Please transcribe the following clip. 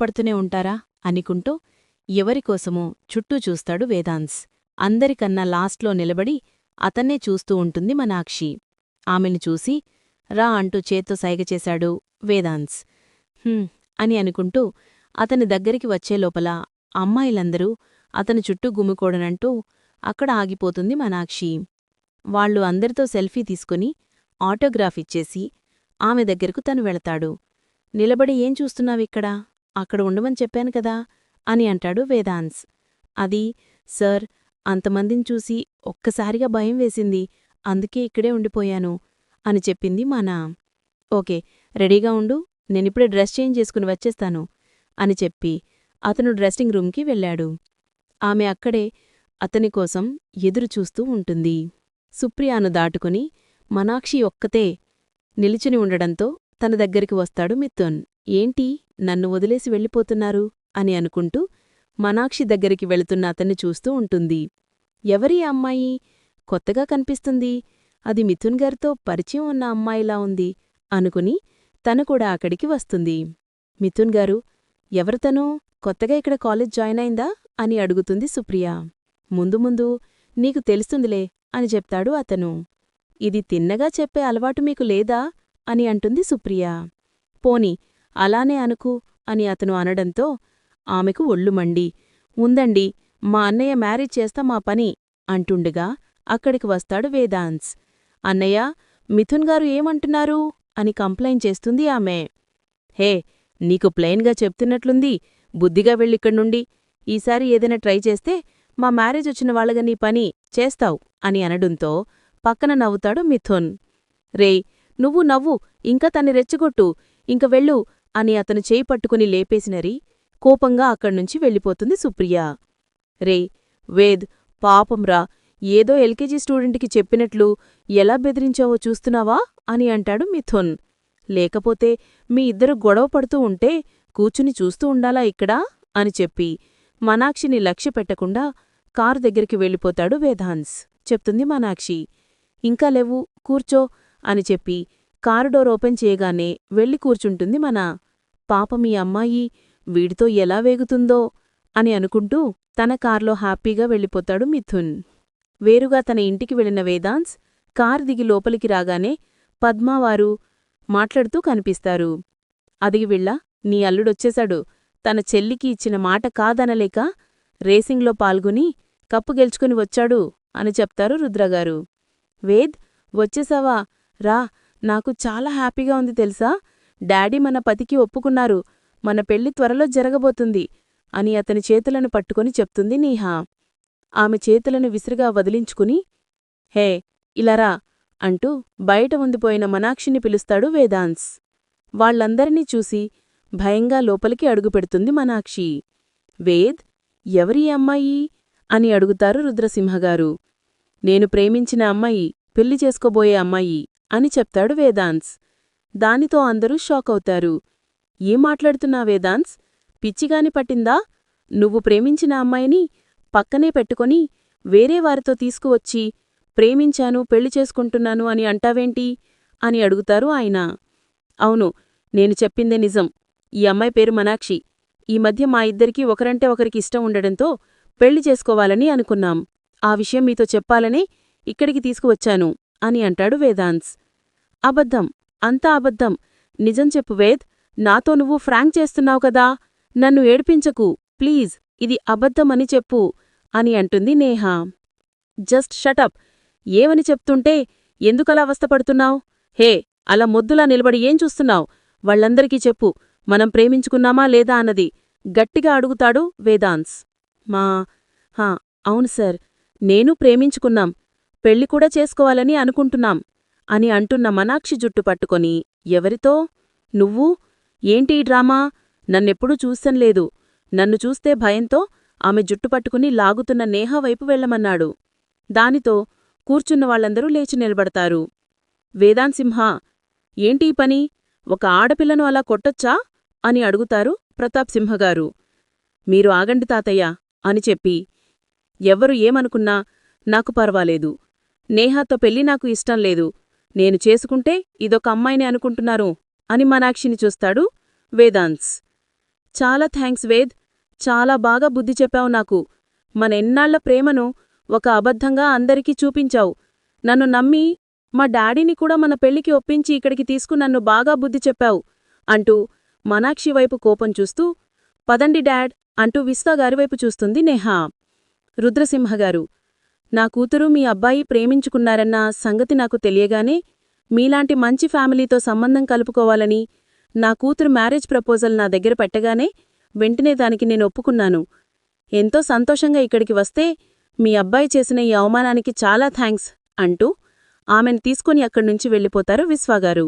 బాధపడుతూనే ఉంటారా అనుకుంటూ ఎవరికోసమో చుట్టూ చూస్తాడు వేదాంశ్. అందరికన్నా లాస్ట్లో నిలబడి అతన్నే చూస్తూ ఉంటుంది మనాక్షి. ఆమెను చూసి రా అంటూ చేత్తో సైగ చేశాడు వేదాంశ్. అని అనుకుంటూ అతని దగ్గరికి వచ్చేలోపల అమ్మాయిలందరూ అతని చుట్టూ గుమికూడనంటూ అక్కడ ఆగిపోతుంది మనాక్షి. వాళ్ళు అందరితో సెల్ఫీ తీసుకుని ఆటోగ్రాఫ్ ఇచ్చేసి ఆమె దగ్గరకు తను వెళతాడు. నిలబడి ఏం చూస్తున్నావిక్కడ? అక్కడ ఉండమని చెప్పాను కదా అని అంటాడు వేదాంశ్. అది సార్, అంతమందిని చూసి ఒక్కసారిగా భయం వేసింది, అందుకే ఇక్కడే ఉండిపోయాను అని చెప్పింది మనా. ఓకే, రెడీగా ఉండు, నేనిప్పుడే డ్రెస్ చేంజ్ చేసుకుని వచ్చేస్తాను అని చెప్పి అతను డ్రెస్సింగ్ రూమ్కి వెళ్ళాడు. ఆమె అక్కడే అతని కోసం ఎదురుచూస్తూ ఉంటుంది. సుప్రియాను దాటుకుని మనాక్షి ఒక్కతే నిలుచుని ఉండడంతో తన దగ్గరికి వస్తాడు మిథున్. ఏంటి, నన్ను వదిలేసి వెళ్ళిపోతున్నారు అని అనుకుంటూ మనాక్షి దగ్గరికి వెళుతున్న అతన్ని చూస్తూ ఉంటుంది. ఎవరీ అమ్మాయి? కొత్తగా కనిపిస్తుంది, అది మిథున్ గారితో పరిచయం ఉన్న అమ్మాయిలా ఉంది అనుకుని తను కూడా అక్కడికి వస్తుంది. మిథున్ గారు, ఎవరితను? కొత్తగా ఇక్కడ కాలేజ్ జాయిన్ అయిందా అని అడుగుతుంది సుప్రియ. ముందు ముందు నీకు తెలుస్తుందిలే అని చెప్తాడు అతను. ఇది తిన్నగా చెప్పే అలవాటు మీకు లేదా అని అంటుంది సుప్రియ. పోని అలానే అనుకు అని అతను అనడంతో ఆమెకు ఒళ్ళు మండి, ఉందండి, మా అన్నయ్య మ్యారేజ్ చేస్తా మా పని అంటుండగా అక్కడికి వస్తాడు వేదాంశ్. అన్నయ్య, మిథున్ గారు ఏమంటున్నారు అని కంప్లైంట్ చేస్తుంది ఆమె. హే, నీకు ప్లెయిన్గా చెప్తున్నట్లుంది, బుద్ధిగా వెళ్ళిక్కడ్నుండి. ఈసారి ఏదైనా ట్రై చేస్తే మా మ్యారేజ్ వచ్చిన వాళ్ళగా నీ పని చేస్తావు అని అనడంతో పక్కన నవ్వుతాడు మిథున్. రేయ్, నువ్వు నవ్వు, ఇంకా తన్ని రెచ్చగొట్టు, ఇంక వెళ్ళు అని అతను చేయి పట్టుకుని లేపేసినరి కోపంగా అక్కడ్నుంచి వెళ్ళిపోతుంది సుప్రియ. రేయ్ వేద్, పాపంరా, ఏదో ఎల్కేజీ స్టూడెంట్కి చెప్పినట్లు ఎలా బెదిరించావో చూస్తున్నావా అని అంటాడు మిథున్. లేకపోతే మీ ఇద్దరు గొడవ పడుతూ ఉంటే కూచుని చూస్తూ ఉండాలా ఇక్కడా అని చెప్పి మనాక్షిని లక్ష్యపెట్టకుండా కారు దగ్గరికి వెళ్ళిపోతాడు వేదాంశ్. చెప్తుంది మనాక్షి. ఇంకా లేవు, కూర్చో అని చెప్పి కారు డోర్ ఓపెన్ చేయగానే వెళ్ళి కూర్చుంటుంది మనా. పాపం ఈ అమ్మాయి వీడితో ఎలా వేగుతుందో అని అనుకుంటూ తన కార్లో హ్యాపీగా వెళ్ళిపోతాడు మిథున్. వేరుగా తన ఇంటికి వెళ్ళిన వేదాంశ్ కారు దిగి లోపలికి రాగానే పద్మావారు మాట్లాడుతూ కనిపిస్తారు. అదిగి వెళ్ళా, నీ అల్లుడొచ్చేశాడు, తన చెల్లికి ఇచ్చిన మాట కాదనలేక రేసింగ్లో పాల్గొని కప్పు గెలుచుకుని వచ్చాడు అని చెప్తారు రుద్రగారు. వేద్, వచ్చేశావా? రా, నాకు చాలా హ్యాపీగా ఉంది తెలుసా, డాడీ మన పతికి ఒప్పుకున్నారు, మన పెళ్లి త్వరలో జరగబోతుంది అని అతని చేతులను పట్టుకొని చెప్తుంది నీహా. ఆమె చేతులను విసిరిగా వదిలించుకుని హే ఇలారా అంటూ బయట ఉండిపోయిన మనాక్షిని పిలుస్తాడు వేదాంశ్. వాళ్లందరినీ చూసి భయంగా లోపలికి అడుగుపెడుతుంది మనాక్షి. వేద్, ఎవరీ అమ్మాయి అని అడుగుతారు రుద్రసింహగారు. నేను ప్రేమించిన అమ్మాయి, పెళ్లి చేసుకోబోయే అమ్మాయి అని చెప్తాడు వేదాంశ్. దానితో అందరూ షాకవుతారు. ఏం మాట్లాడుతున్నా వేదాంశ్, పిచ్చిగాని పట్టిందా? నువ్వు ప్రేమించిన అమ్మాయిని పక్కనే పెట్టుకొని వేరే వారితో తీసుకువచ్చి ప్రేమించాను, పెళ్లి చేసుకుంటున్నాను అని అంటావేంటి అని అడుగుతారు ఆయన. అవును, నేను చెప్పిందే నిజం. ఈ అమ్మాయి పేరు మనాక్షి. ఈ మధ్య మా ఇద్దరికీ ఒకరంటే ఒకరికి ఇష్టం ఉండడంతో పెళ్లి చేసుకోవాలని అనుకున్నాం. ఆ విషయం మీతో చెప్పాలనే ఇక్కడికి తీసుకువచ్చాను అని అంటాడు వేదాంశ్. అబద్ధం, అంతా అబద్ధం. నిజం చెప్పు వేద్, నాతో నువ్వు ఫ్రాంక్ చేస్తున్నావు కదా, నన్ను ఏడ్పించకు ప్లీజ్, ఇది అబద్ధమని చెప్పు అని అంటుంది నేహా. జస్ట్ షటప్, ఏమని చెప్తుంటే ఎందుకలా అవస్థపడుతున్నావ్? హే, అలా మొద్దులా నిలబడి ఏం చూస్తున్నావ్? వాళ్ళందరికీ చెప్పు, మనం ప్రేమించుకున్నామా లేదా అన్నది గట్టిగా అడుగుతాడు వేదాంశ్. అవును సార్, నేను ప్రేమించుకున్నాం, పెళ్లి కూడా చేసుకోవాలని అనుకుంటున్నాం అని అంటున్న మనాక్షి జుట్టు పట్టుకొని ఎవరితో? నువ్వు? ఏంటి ఈ డ్రామా? నన్నెప్పుడూ చూసంలేదు. నన్ను చూస్తే భయంతో ఆమె జుట్టు పట్టుకుని లాగుతున్న నేహా వైపు వెళ్లమన్నాడు. దానితో కూర్చున్న వాళ్ళందరూ లేచి నిలబడతారు. వేదాంశింహ, ఏంటీ పని? ఒక ఆడపిల్లను అలా కొట్టొచ్చా అని అడుగుతారు ప్రతాప్ సింహగారు. మీరు ఆగండి తాతయ్య అని చెప్పి, ఎవ్వరు ఏమనుకున్నా నాకు పర్వాలేదు, నేహాతో పెళ్లి నాకు ఇష్టం లేదు, నేను చేసుకుంటే ఇదొక అమ్మాయిని అనుకుంటున్నారు అని మనాక్షిని చూస్తాడు వేదాంశ్. చాలా థ్యాంక్స్ వేద్. చాలా బాగా బుద్ధి చెప్పావు నాకు. మನೆన్నాళ్ల ప్రేమను ఒక అబద్ధంగా అందరికీ చూపించావు. నన్ను నమ్మి మా డాడీని కూడా మన పెళ్లికి ఒప్పించి ఇక్కడికి నన్ను బాగా బుద్ధి చెప్పావు అంటూ మనాక్షి వైపు కోపం చూస్తూ, పదండి డాడ్ అంటూ విశ్వాగారివైపు చూస్తుంది నేహా. రుద్రసింహగారు, నా కూతురు మీ అబ్బాయి ప్రేమించుకున్నారన్న సంగతి నాకు తెలియగానే మీలాంటి మంచి ఫ్యామిలీతో సంబంధం కలుపుకోవాలని నా కూతురు మ్యారేజ్ ప్రపోజల్ నా దగ్గర పెట్టగానే వెంటనే దానికి నేను ఒప్పుకున్నాను. ఎంతో సంతోషంగా ఇక్కడికి వస్తే మీ అబ్బాయి చేసిన ఈ అవమానానికి చాలా థ్యాంక్స్ అంటూ ఆమెను తీసుకుని అక్కడ్నుంచి వెళ్ళిపోతారు విశ్వాగారు.